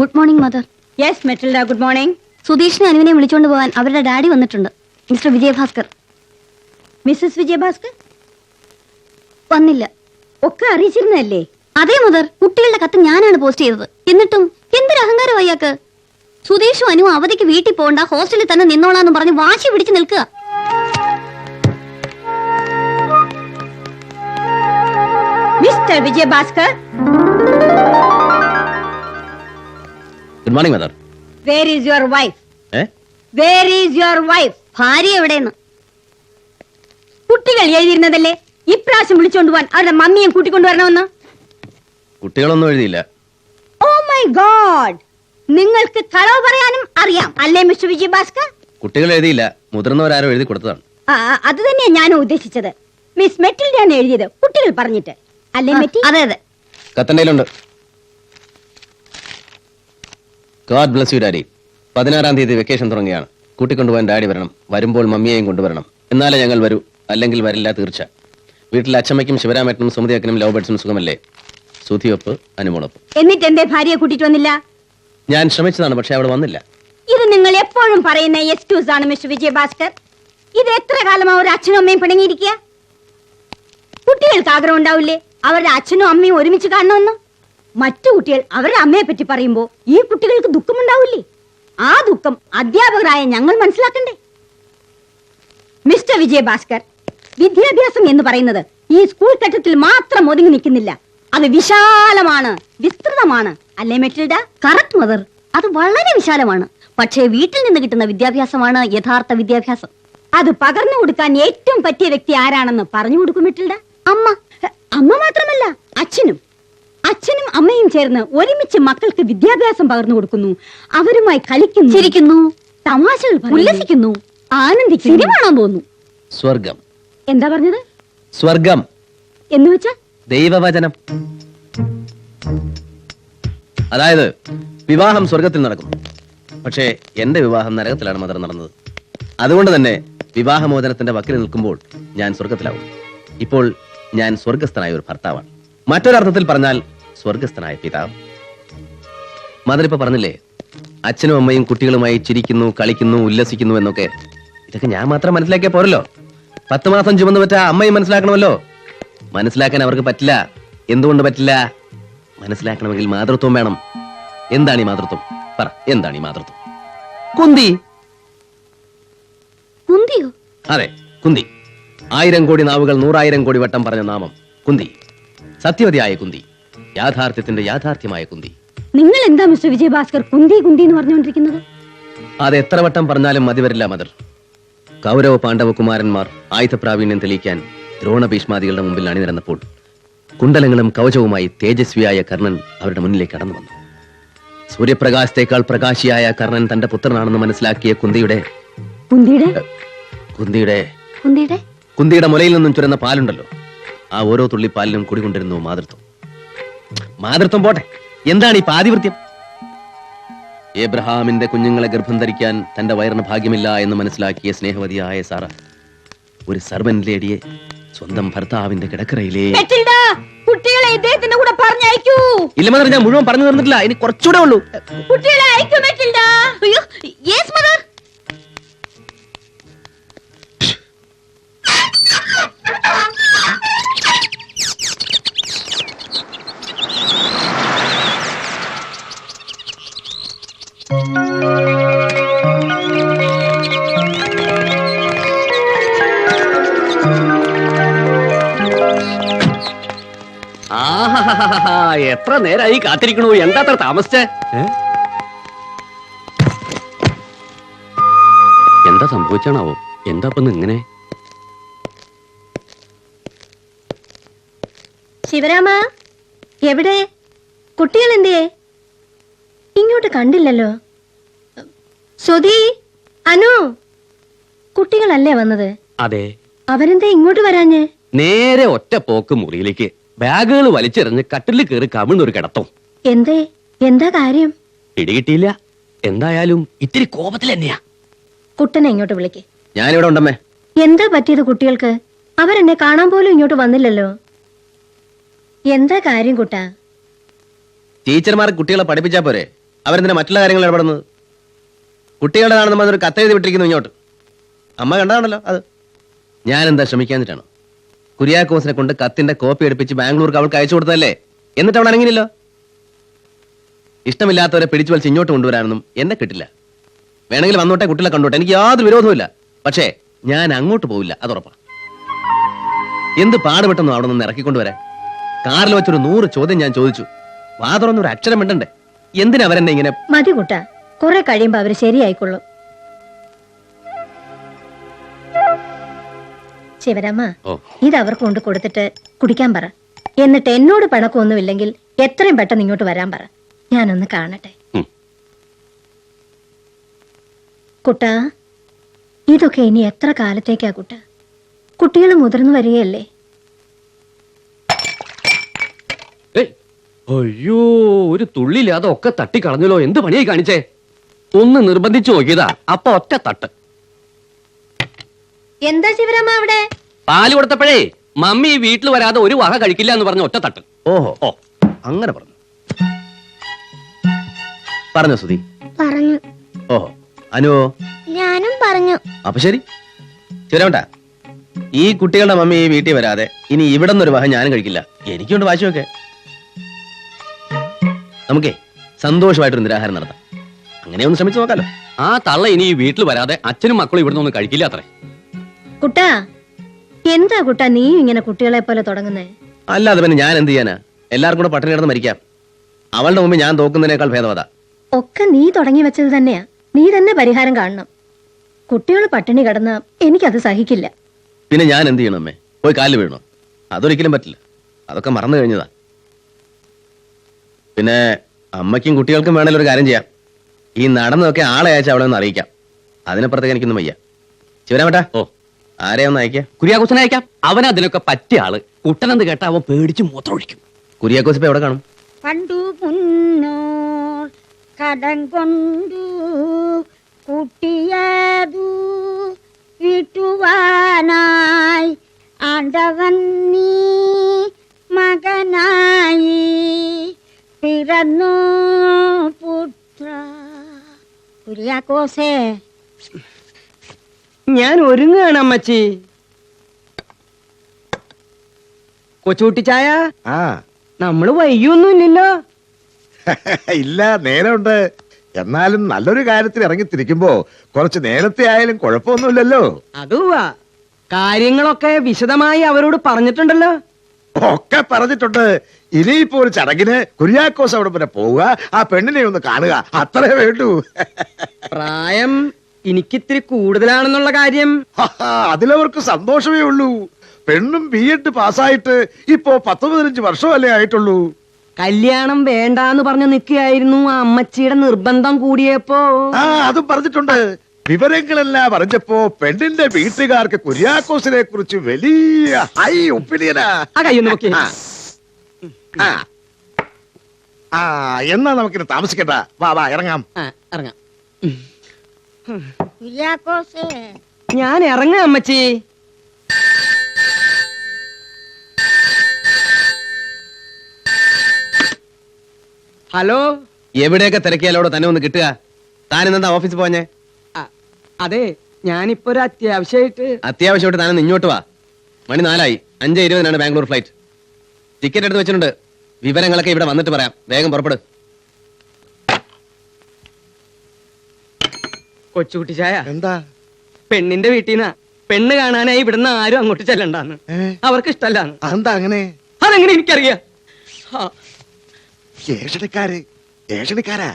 Good morning mother. Yes Matilda, good morning. സുധീഷിനെ അനുവിനെ വിളിച്ചോണ്ട് പോകാൻ അവരുടെ ഡാഡി വന്നിട്ടുണ്ട്. മിസ്റ്റർ വിജയഭാസ്കർ. മിസ്സസ് വിജയഭാസ്കർ വന്നില്ല. ഒക്കെ അറിയിച്ചിരുന്നല്ലേ? അതേ മദർ, കുട്ടികളുടെ കത്ത് ഞാനാണ് പോസ്റ്റ് ചെയ്തത്. എന്നിട്ടും എന്തൊരു അഹങ്കാരം അയാൾക്ക്. സുധീഷും അനുവും അവധിക്ക് വീട്ടിൽ പോകണ്ട, ഹോസ്റ്റലിൽ തന്നെ നിന്നോളാന്ന് പറഞ്ഞ് വാശി പിടിച്ച് നിൽക്കുക. Mister Vijayabhaskar. Good morning mother. Where is your wife? Where is your wife? ഭാര്യ എവിടെയെന്ന്? കുട്ടികൾ എഴുതിയിരുന്നതല്ലേ ഇപ്രാവശ്യം വിളിച്ചോണ്ട് പോവാൻ അവരുടെ മമ്മിയും കൂട്ടിക്കൊണ്ടുവരണമെന്ന്? കുട്ടികളൊന്നും എഴുതിയില്ല. ഓ മൈ ഗോഡ്, നിങ്ങൾക്ക് കളവ് പറയാനും അറിയാം അല്ലേ മിസ്റ്റർ വിജയഭാസ്കർ? കുട്ടികൾ എഴുതിയില്ല, മുതിർന്നവരാരോ എഴുതി കൊടുത്തതാണ്. അത് തന്നെയാ ഞാനും ഉദ്ദേശിച്ചത്. മിസ് മെറ്റിൽഡയാണ് എഴുതിയത്, കുട്ടികൾ പറഞ്ഞിട്ട് അല്ലേ മെറ്റി? അതെ അതെ. കത്തണ്ടയിലുണ്ട്. God bless you daddy. 16-ാം തീയതി വെക്കേഷൻ തുടങ്ങിയാണ്. കൂട്ടിക്കൊണ്ടുപോകാൻ ഡാഡി വരണം. വരുമ്പോൾ മമ്മിയെയും കൊണ്ടുവരണം. എന്നാലേ ഞങ്ങൾ വരൂ, അല്ലെങ്കിൽ വരില്ല തീർച്ച. വീട്ടിൽ അച്ഛമ്മയ്ക്കും ശിവരാമേട്ടനും സുമതിയക്കനും ലവ് ബേഡ്സിനും സുഖമല്ലേ? സുധിയൊപ്പ്, അനുമോളൊപ്പ്. എന്നിട്ട് എന്റെ ഭാര്യയെ കൂട്ടിട്ട് വന്നില്ല? ഞാൻ ശ്രമിച്ചതാണ്, പക്ഷെ അവിടെ വന്നില്ല. ഇത് നിങ്ങൾ എപ്പോഴും പറയുന്ന എക്സ്ക്യൂസ് ആണ് മിസ്റ്റർ വിജയഭാസ്കർ. ഇത് എത്ര കാലമാ ഒരു അച്ഛനും അമ്മയും പിണങ്ങിയിരിക്കുക? കുട്ടികൾക്ക് ആഗ്രഹം ഉണ്ടാവില്ലേ അവരുടെ അച്ഛനും അമ്മയും ഒരുമിച്ച് കാണണമെന്ന്? മറ്റു കുട്ടികൾ അവരുടെ അമ്മയെ പറ്റി പറയുമ്പോ ഈ കുട്ടികൾക്ക് ദുഃഖമുണ്ടാവില്ലേ? ആ ദുഃഖം അധ്യാപകരായ ഞങ്ങൾ മനസ്സിലാക്കണ്ടേ? മിസ്റ്റർ വിജയഭാസ്കർ, വിദ്യാഭ്യാസം എന്ന് പറയുന്നത് ഈ സ്കൂൾ ഘട്ടത്തിൽ മാത്രം ഒതുങ്ങി നിൽക്കുന്നില്ല. അത് വിശാലമാണ്, വിസ്തൃതമാണ് അല്ലേ മെറ്റിൽഡ? കറക്റ്റ് മദർ, അത് വളരെ വിശാലമാണ്. പക്ഷേ വീട്ടിൽ നിന്ന് കിട്ടുന്ന വിദ്യാഭ്യാസമാണ് യഥാർത്ഥ വിദ്യാഭ്യാസം. അത് പകർന്നു കൊടുക്കാൻ ഏറ്റവും പറ്റിയ വ്യക്തി ആരാണെന്ന് പറഞ്ഞു കൊടുക്കും മെറ്റിൽഡ. അമ്മ. അമ്മ മാത്രമല്ല, അച്ഛനും അമ്മയും ചേർന്ന് ഒരുമിച്ച് മക്കൾക്ക് വിദ്യാഭ്യാസം പകർന്നു കൊടുക്കുന്നു. അവരുമായി കളിക്കുന്നു, ചിരിക്കുന്നു, തമാശകൾ പറയുന്നു, ഉല്ലസിക്കുന്നു, ആനന്ദിക്കുന്നു, സിനിമ കാണാൻ പോകുന്നു. സ്വർഗം. എന്താ പറഞ്ഞത്? സ്വർഗം എന്ന് വെച്ചാ? ദൈവവചനം. അതായത് വിവാഹം സ്വർഗത്തിൽ നടക്കും. പക്ഷേ എന്റെ വിവാഹം നരകത്തിലാണ് മദർ നടന്നത്. അതുകൊണ്ട് തന്നെ വിവാഹമോചനത്തിന്റെ വക്കിൽ നിൽക്കുമ്പോൾ ഞാൻ സ്വർഗത്തിലാവും. ഇപ്പോൾ ഞാൻ സ്വർഗസ്ഥനായ ഒരു ഭർത്താവാണ്. മറ്റൊരർത്ഥത്തിൽ പറഞ്ഞാൽ സ്വർഗസ്ഥനായ പിതാവ്. മദർ ഇപ്പൊ പറഞ്ഞില്ലേ, അച്ഛനും അമ്മയും കുട്ടികളുമായി ചിരിക്കുന്നു, കളിക്കുന്നു, ഉല്ലസിക്കുന്നു എന്നൊക്കെ. ഇതൊക്കെ ഞാൻ മാത്രം മനസ്സിലാക്കിയാൽ പോരല്ലോ. 10 മാസം ചുമന്നു പറ്റ അമ്മയും മനസ്സിലാക്കണമല്ലോ. മനസ്സിലാക്കാൻ അവർക്ക് പറ്റില്ല. എന്തുകൊണ്ട് പറ്റില്ല? മനസ്സിലാക്കണമെങ്കിൽ മാതൃത്വം വേണം. എന്താണ് ഈ മാതൃത്വം? പറ, എന്താണ് ഈ മാതൃത്വം? കുന്തി. കുന്തിയോ? അതെ, കുന്തി. 1000 കോടി നാവുകൾ 100,000 കോടി വട്ടം പറഞ്ഞ നാമം കുന്തി. സത്യവതിയായ കുന്തി, യാഥാർത്ഥ്യത്തിന്റെ യാഥാർത്ഥ്യമായ കുന്തി. നിങ്ങൾ എന്താ മിസ്റ്റർ വിജയഭാസ്കർ കുന്തി കുന്തി എന്ന് പറഞ്ഞുകൊണ്ടിരിക്കുന്നത്? അത് എത്ര വട്ടം പറഞ്ഞാലും മതി വരില്ല മദർ. കൗരവ പാണ്ഡവ കുമാരന്മാർ ആയുധപ്രാവീണ്യം തെളിയിക്കാൻ ദ്രോണ ഭീഷ്മാദികളുടെ മുമ്പിൽ അണിനിരന്നപ്പോൾ കുണ്ടലങ്ങളും കവചവുമായി തേജസ്വിയായ കർണൻ അവരുടെ മുന്നിലേക്ക് കടന്നു വന്നു. സൂര്യപ്രകാശത്തേക്കാൾ പ്രകാശിയായ കർണൻ തന്റെ പുത്രനാണെന്ന് മനസ്സിലാക്കിയ കുന്തിയുടെ മുലയിൽ നിന്നും ചുരന്ന പാലുണ്ടല്ലോ, ആ ഓരോ തുള്ളി പാലിലും കുടികൊണ്ടിരുന്നു മാതൃത്വം. മാതൃത്വം പോട്ടെ, എന്താണ് ഈ പാതിവൃത്യം? ഏബ്രഹാമിന്റെ കുഞ്ഞുങ്ങളെ ഗർഭം ധരിക്കാൻ തന്റെ വയറിന് ഭാഗ്യമില്ല എന്ന് മനസ്സിലാക്കിയ സ്നേഹവതിയായ സാറ ഒരു സർവന്റ് ലേഡിയെ സ്വന്തം ഭർത്താവിന്റെ കിടക്കറയിലേ. കുട്ടികളെ ഇദ്ദേഹത്തിന്റെ കൂടെ പറഞ്ഞയക്കൂ. ഇല്ല മദർ, ഞാൻ മുഴുവൻ പറഞ്ഞു തീർന്നിട്ടില്ല, ഇനി കുറച്ചുകൂടെ ഉള്ളൂ. കുട്ടികളെ അയക്കൂ മെറ്റിൽഡ. അയ്യോ, യെസ് മദർ. എത്ര നേരമായി കാത്തിരിക്കണു, എന്താ അത്ര താമസിച്ചേ? എന്താ സംഭവിച്ചാണാവോ? എന്താ ഇപ്പൊ ഇങ്ങനെ? ശിവരാമ, എവിടെ? കുട്ടികൾ എന്തേ? ഇങ്ങോട്ട് കണ്ടില്ലല്ലോ. സുധി, അനു, കുട്ടികളല്ലേ വന്നത്? അതെ. അവരെന്താ ഇങ്ങോട്ട് വരാഞ്ഞേ? നേരെ ഒറ്റ പോക്ക് മുറിയിലേക്ക്, ബാഗുകൾ വലിച്ചെറിഞ്ഞ് കട്ടിലിൽ കയറി കമിഴ്ന്നൊരു കിടത്തം. എന്തേ? എന്താ കാര്യം? പിടികിട്ടിയില്ല. എന്തായാലും ഇത്തിരി കോപത്തിൽ തന്നെയാ. കുട്ടനെ ഇങ്ങോട്ട് വിളിക്ക്. ഞാനിവിടെ ഉണ്ടമ്മേ. എന്താ പറ്റിയത് കുട്ടികൾക്ക്? അവരെന്നെ കാണാൻ പോലും ഇങ്ങോട്ട് വന്നില്ലല്ലോ. എന്താ കാര്യം കുട്ടാ? ടീച്ചർമാർ കുട്ടികളെ പഠിപ്പിച്ചാ പോരെ? അവരെന്തിനാ മറ്റുള്ള കാര്യങ്ങൾ ഇടപെടുന്നത്? കുട്ടികളുടെതാണെന്ന് പറഞ്ഞൊരു കത്തെഴുതി വിട്ടിരിക്കുന്നു ഇങ്ങോട്ട്. അമ്മ കണ്ടതാണല്ലോ അത്. ഞാൻ എന്താ ശ്രമിക്കാന്നിട്ടാണോ? കുര്യാക്കോസിനെ കൊണ്ട് കത്തിന്റെ കോപ്പി എടുപ്പിച്ച് ബാംഗ്ലൂർക്ക് അവൾക്ക് അയച്ചു കൊടുത്തതല്ലേ? എന്നിട്ട് അവൾ അനങ്ങിയില്ലല്ലോ. ഇഷ്ടമില്ലാത്തവരെ പിടിച്ചു വലിച്ച് ഇങ്ങോട്ട് കൊണ്ടുവരാനൊന്നും എന്നെ കിട്ടില്ല. വേണമെങ്കിൽ വന്നോട്ടെ, കുട്ടികളെ കണ്ടോട്ടെ, എനിക്ക് യാതൊരു വിരോധവുമില്ല. പക്ഷേ ഞാൻ അങ്ങോട്ട് പോവില്ല, അതുറപ്പാണ്. എന്ത് പാടുപെട്ടെന്നോ അവിടെ നിന്ന് ഇറക്കിക്കൊണ്ടുവരാൻ. കാറിൽ വെച്ചൊരു 100 ചോദ്യം ഞാൻ ചോദിച്ചു. വാതുറന്നൊരു അക്ഷരം മിണ്ടണ്ടേ? എന്തിനാ അവരെന്നെ ഇങ്ങനെ? മതി കുട്ട, കുറെ കഴിയുമ്പോ അവര് ശരിയായിക്കൊള്ളും. ശിവരാമ, ഇത് അവർക്ക് കൊണ്ട് കൊടുത്തിട്ട് കുടിക്കാൻ പറ. എന്നിട്ട് എന്നോട് പണക്കൊന്നുമില്ലെങ്കിൽ എത്രയും പെട്ടെന്ന് ഇങ്ങോട്ട് വരാൻ പറ. ഞാനൊന്ന് കാണട്ടെ. കുട്ട, ഇതൊക്കെ ഇനി എത്ര കാലത്തേക്കാ കുട്ട? കുട്ടികൾ മുതിർന്നു വരികയല്ലേ? അയ്യോ, ഒരു തുള്ളിയില്ലാതെ ഒക്കെ തട്ടിക്കളഞ്ഞല്ലോ. എന്ത് പണിയായി കാണിച്ചേ? ഒന്ന് നിർബന്ധിച്ചു നോക്കിയതാ, അപ്പൊ ഒറ്റ തട്ട്. എന്താ ശിവരാമ അവിടെ? പാല് കൊടുത്തപ്പോഴേ മമ്മി ഈ വീട്ടിൽ വരാതെ ഒരു വക കഴിക്കില്ല എന്ന് പറഞ്ഞ ഒറ്റ തട്ട്. ഓഹോ, ഓ അങ്ങനെ പറഞ്ഞു. പറഞ്ഞോ സുധി? പറഞ്ഞു. ഓഹോ, അനുവോ? ഞാനും പറഞ്ഞു. അപ്പൊ ശരി, ശരിയാവണ്ട. ഈ കുട്ടികളുടെ മമ്മി ഈ വീട്ടിൽ വരാതെ ഇനി ഇവിടെ നിന്നൊരു വഹ ഞാനും കഴിക്കില്ല. എനിക്കുണ്ട് വാശിയൊക്കെ. നമുക്കേ സന്തോഷമായിട്ടൊരു നിരാഹാരം നടത്താം. അങ്ങനെ ഒന്ന് ശ്രമിച്ചു നോക്കാലോ. ആ തള്ള ഇനി ഈ വീട്ടിൽ വരാതെ അച്ഛനും മക്കളും ഇവിടുന്ന് ഒന്നും കഴിക്കില്ല അത്രേ. കുട്ടാ, എന്താ കുട്ടാ നീ ഇങ്ങനെ കുട്ടികളെ പോലെ തുടങ്ങുന്നേ? അല്ലാതെ പിന്നെ ഞാൻ എന്ത് ചെയ്യാനാ? എല്ലാവർക്കും കൂടെ പട്ടിണി കിടന്ന് മരിക്കാം. അവളുടെ മുമ്പ് ഞാൻ തോക്കുന്നതിനേക്കാൾ ഭേദവതാ. ഒക്കെ നീ തുടങ്ങി വെച്ചത് തന്നെയാ. നീ തന്നെ പരിഹാരം കാണണം. കുട്ടികൾ പട്ടിണി കിടന്ന എനിക്കത് സഹിക്കില്ല. പിന്നെ ഞാൻ എന്ത് ചെയ്യണം അമ്മേ? പോയി കാലിൽ വീഴണോ? അതൊരിക്കലും പറ്റില്ല. അതൊക്കെ മറന്നു കഴിഞ്ഞതാ. പിന്നെ അമ്മയ്ക്കും കുട്ടികൾക്കും വേണേലും ഒരു കാര്യം ചെയ്യാം. ഈ നടന്നതൊക്കെ ആളെ അയച്ചാൽ അവളെ ഒന്ന് അറിയിക്കാം. അതിനപ്പുറത്തേക്ക് എനിക്കൊന്നും വയ്യ. ശിവരാമേട്ടാ, ഓ, ആരെയാ ഒന്ന് അയക്കാം? കുര്യാക്കോസിനെ അയക്കാം. അവനതിനൊക്കെ പറ്റിയ ആള്. കുട്ടനെന്ന് കേട്ട അവൻ പേടിച്ച് മൂത്രം ഒഴിക്കും. കുര്യാക്കോസ് ഇപ്പൊ എവിടെ കാണും? പണ്ടു മുന്നോർ കടം കൊണ്ടു കുട്ടിയതു വിട്ടുവാനായി ആണ്ടവൻ നീ മകനായി പിറന്നു പുത്ര. കുര്യാക്കോസേ, ഞാൻ ഒരുങ്ങാണ് അമ്മച്ചി. കൊച്ചുകുട്ടി ചായ, ആ നമ്മള് വൈകിയൊന്നുമില്ലല്ലോ. ഇല്ല, നേരമുണ്ട്. എന്നാലും നല്ലൊരു കാര്യത്തിൽ ഇറങ്ങിത്തിരിക്കുമ്പോ കുറച്ച് നേരത്തെ ആയാലും കുഴപ്പമൊന്നുമില്ലല്ലോ. അതുവാ, കാര്യങ്ങളൊക്കെ വിശദമായി അവരോട് പറഞ്ഞിട്ടുണ്ടല്ലോ. ഒക്കെ പറഞ്ഞിട്ടുണ്ട്. ഇനിയിപ്പോ ഒരു ചടങ്ങിന് കുര്യാക്കോസ് അവിടെ വരെ പോവുക, ആ പെണ്ണിനെ ഒന്ന് കാണുക, അത്രേ വേണ്ടൂ. പ്രായം എനിക്കിത്തിരി കൂടുതലാണെന്നുള്ള കാര്യം അതിലവർക്ക് സന്തോഷമേ ഉള്ളൂ. പെണ്ണും B.Ed പാസ്സായിട്ട് ഇപ്പോ 10-15 വർഷമല്ലേ ആയിട്ടുള്ളൂ. കല്യാണം വേണ്ടാന്ന് പറഞ്ഞു നിൽക്കുകയായിരുന്നു. ആ അമ്മച്ചിയുടെ നിർബന്ധം കൂടിയപ്പോ ആ അതും പറഞ്ഞിട്ടുണ്ട്. വിവരങ്ങളെല്ലാം അറിഞ്ഞപ്പോ പെണ്ണിന്റെ വീട്ടുകാർക്ക് കുര്യാക്കോസിനെ കുറിച്ച് വലിയ ഹൈ ഒപ്പീനിയനാ. ആ കയ്യൊന്ന് നോക്കി. ആ. ആ എന്നാ നമുക്കിത് താമസിക്കണ്ട. വാ വാ ഇറങ്ങാം. ഇറങ്ങാം. കുര്യാക്കോസേ, ഞാൻ ഇറങ്ങാം അമ്മച്ചി. ഹലോ, എവിടെയൊക്കെ തിരക്കിയാലോടെ തന്നെ ഒന്ന് കിട്ടുക. താനെന്താ ഓഫീസിൽ പോഞ്ഞേ? അതെ, ഞാനിപ്പോ ഒരു അത്യാവശ്യമായിട്ട്. അത്യാവശ്യമായിട്ട് താനൊന്ന് ഇങ്ങോട്ട് വാ. മണി 4ആയി. 5:20 ബാംഗ്ലൂർ ഫ്ലൈറ്റ്. ടിക്കറ്റ് എടുത്ത് വെച്ചിട്ടുണ്ട്. വിവരങ്ങളൊക്കെ ഇവിടെ വന്നിട്ട് പറയാം. വേഗം പുറപ്പെടും. കൊച്ചുകുട്ടി ചായ, എന്താ? പെണ്ണിന്റെ വീട്ടിൽ നിന്നാ. പെണ്ണ് കാണാനായി ഇവിടുന്ന് ആരും അങ്ങോട്ട് ചെല്ലണ്ടാന്ന്. അവർക്ക് ഇഷ്ടല്ലാന്ന്. എന്താ അങ്ങനെ? അതെങ്ങനെ എനിക്കറിയാം? ഏഷണിക്കാരാ.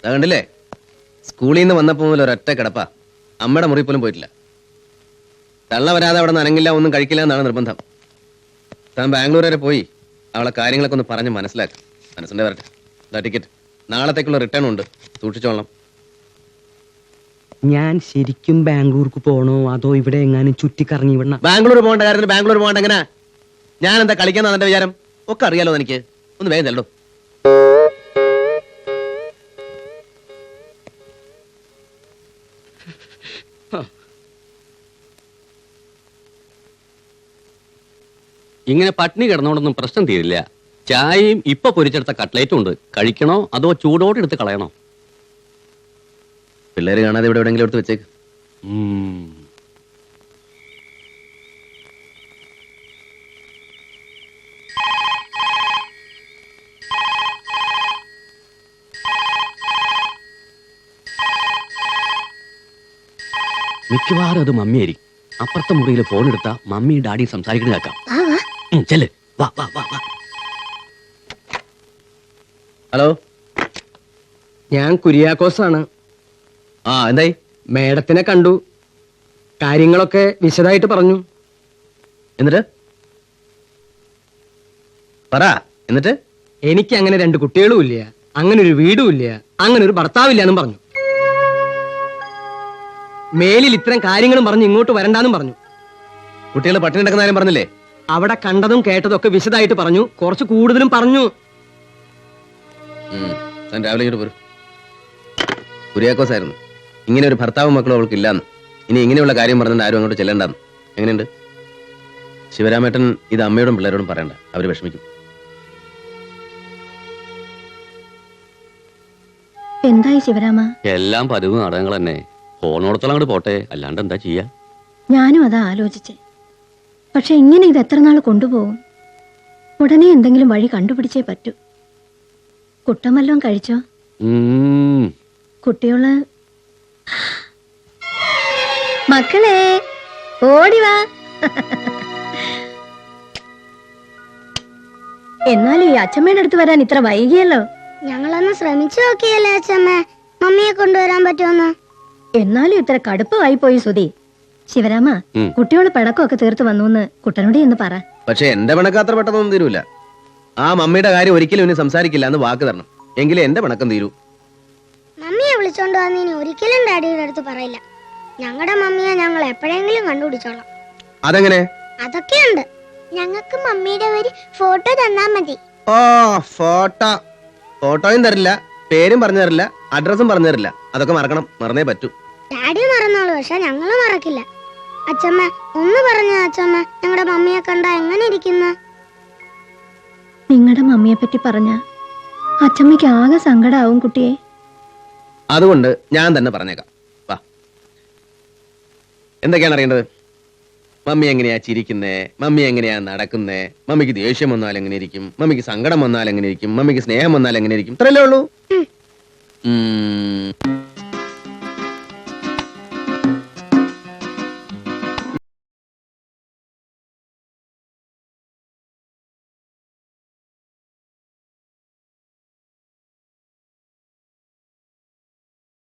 കണ്ടില്ലേ, സ്കൂളിൽ നിന്ന് വന്നപ്പോ മുതൽ ഒരൊറ്റ കിടപ്പാ. അമ്മയുടെ മുറി പോലും പോയിട്ടില്ല. തള്ള വരാതെ അവിടെ നിന്ന് അനങ്ങില്ല, ഒന്നും കഴിക്കില്ല എന്നാണ് നിർബന്ധം. താൻ ബാംഗ്ലൂർ വരെ പോയി അവളെ കാര്യങ്ങളൊക്കെ ഒന്ന് പറഞ്ഞ് മനസ്സിലാക്കും. മനസ്സിന്റെ വരട്ടെ. ടിക്കറ്റ് നാളത്തേക്കുള്ള റിട്ടേൺ ഉണ്ട്, സൂക്ഷിച്ചോളണം. ഞാൻ ശരിക്കും ബാംഗ്ലൂർക്ക് പോണോ അതോ ഇവിടെ എങ്ങാനും ചുറ്റിക്കറങ്ങി വിടണം? ബാംഗ്ലൂർ പോകേണ്ട കാര്യത്തിൽ ബാംഗ്ലൂർ പോകേണ്ട എങ്ങനെ? ഞാൻ എന്താ കളിക്കുന്ന എന്റെ വിചാരം? ഒക്കെ അറിയാലോ എനിക്ക്. ഒന്ന് വേഗം ചെല്ലടോ. ഇങ്ങനെ പട്ടിണി കിടന്നോണ്ടൊന്നും പ്രശ്നം തീരില്ല. ചായയും ഇപ്പൊ പൊരിച്ചെടുത്ത കട്ട്ലേറ്റും ഉണ്ട്. കഴിക്കണോ അതോ ചൂടോടെ എടുത്ത് കളയണോ? പിള്ളേര് കാണാതെ ഇവിടെ എവിടെയെങ്കിലും എടുത്ത് വെച്ചേക്ക്. ഉം. മിക്കവാറും അത് മമ്മിയായിരിക്കും. അപ്പുറത്തെ മുറിയിൽ ഫോൺ എടുത്താ മമ്മി ഡാഡി സംസാരിക്കുന്നത് കേൾക്കാം. ചെല്ല്, വാ വാ വാ വാ. ഹലോ. ഞാൻ കുര്യാക്കോസാണ്. ആ എന്തായി? മേഡത്തിനെ കണ്ടു. കാര്യങ്ങളൊക്കെ വിശദമായിട്ട് പറഞ്ഞു. എന്നിട്ട് പറ. എന്നിട്ട് എനിക്ക് അങ്ങനെ 2 കുട്ടികളും ഇല്ല, അങ്ങനെ ഒരു വീടും ഇല്ല, അങ്ങനെ ഒരു ഭർത്താവില്ല എന്നും പറഞ്ഞു. മേലിൽ ഇത്തരം കാര്യങ്ങളും പറഞ്ഞ് ഇങ്ങോട്ട് വരണ്ടാന്നും പറഞ്ഞു. കുട്ടികൾ പട്ടിണി കിടക്കുന്ന കാര്യം പറഞ്ഞില്ലേ? അവിടെ കണ്ടതും കേട്ടതും ഒക്കെ വിശദമായിട്ട് പറഞ്ഞു. കുറച്ച് കൂടുതലും പറഞ്ഞു. താൻ രാവിലെ ഇങ്ങോട്ട് പോരും. കുര്യാക്കോസായിരുന്നു. ഇങ്ങനെ ഒരു ഭർത്താവും മക്കളും അവൾക്ക് ഇല്ലാന്ന്. ഇനി ഇങ്ങനെയുള്ള കാര്യം പറഞ്ഞിട്ട് ആരും അങ്ങോട്ട് ചെല്ലണ്ടെന്ന്. എങ്ങനെയുണ്ട്? ശിവരാമേട്ടൻ ഇത് അമ്മയോടും പിള്ളേരോടും പറയണ്ട, അവര് വിഷമിക്കും. എന്തായി ശിവരാമ? എല്ലാം പതിവ് നാടകങ്ങൾ തന്നെ. ഫോണോടത്തോളം അങ്ങോട്ട് പോട്ടെ, അല്ലാണ്ട് എന്താ ചെയ്യാ? ഞാനും അതാ ആലോചിച്ചേ. പക്ഷെ ഇങ്ങനെ ഇത് എത്ര നാൾ കൊണ്ടുപോകും? ഉടനെ എന്തെങ്കിലും വഴി കണ്ടുപിടിച്ചേ പറ്റൂ. കുട്ടം വല്ലതും കഴിച്ചോ? കുട്ടികള് മക്കളെ ഓടിവാ. എന്നാലും ഈ അച്ഛമ്മയുടെ അടുത്ത് വരാൻ ഇത്ര വൈകിയല്ലോ. ഞങ്ങളൊന്ന് ശ്രമിച്ചു നോക്കിയല്ലേ അച്ഛമ്മ, മമ്മിയെ കൊണ്ടുവരാൻ പറ്റുമെന്ന്. എന്നാലും ഇത്ര കടുപ്പമായി പോയി സുധി. ശിവരാമ, കുട്ടിയോട് പിണക്കമൊക്കെ തീർത്ത് വന്നു കുട്ടനോട് എന്ന് പറ. പക്ഷെ എന്റെ പിണക്കം അത്ര പെട്ടെന്നൊന്നും തീരൂല. ആ മമ്മിയുടെ കാര്യം ഒരിക്കലും ഇനി സംസാരിക്കില്ല എന്ന് വാക്ക് തരണം, എങ്കിലേ എന്റെ പിണക്കം തീരൂ. മമ്മിയെ വിളിച്ചോണ്ട് വന്നിനി ഒരിക്കലും ഡാഡിയുടെ അടുത്ത് പറയില്ല. ഞങ്ങളുടെ മമ്മിയെ ഞങ്ങൾ എപ്പോഴെങ്കിലും കണ്ടുപിടിച്ചോളാം. അതെങ്ങനെ? അതൊക്കെയുണ്ട്. ഞങ്ങൾക്ക് മമ്മിയുടെ ഒരു ഫോട്ടോ തന്നാ മതി. ഓ ഫോട്ടോയും തരില്ല, പേരും പറഞ്ഞു തരില്ല, അഡ്രസ്സും പറഞ്ഞു തരില്ല. അതൊക്കെ മറക്കണം, മറന്നേ പറ്റൂ. ഡാഡി മറന്നോളൂ, പക്ഷെ ഞങ്ങള് മറക്കില്ല. അച്ഛമ്മ ഒന്ന് പറഞ്ഞ അച്ഛമ്മ, ഞങ്ങളുടെ മമ്മിയെ കണ്ടാ എങ്ങനെ ഇരിക്കുന്ന? നിങ്ങളുടെ മമ്മിയെ പറ്റി പറഞ്ഞ അച്ഛമ്മയ്ക്ക് ആകെ സങ്കടാവും കുട്ടിയെ. അതുകൊണ്ട് ഞാൻ തന്നെ പറഞ്ഞേക്കാം. വാ, എന്തൊക്കെയാണ് അറിയേണ്ടത്? മമ്മി എങ്ങനെയാ ചിരിക്കുന്നേ, മമ്മി എങ്ങനെയാ നടക്കുന്നേ, മമ്മിക്ക് ദേഷ്യം വന്നാൽ എങ്ങനെ ഇരിക്കും, മമ്മിക്ക് സങ്കടം വന്നാൽ എങ്ങനെ ഇരിക്കും, മമ്മിക്ക് സ്നേഹം വന്നാൽ എങ്ങനെ ഇരിക്കും, ഇത്രയല്ലേ ഉള്ളൂ.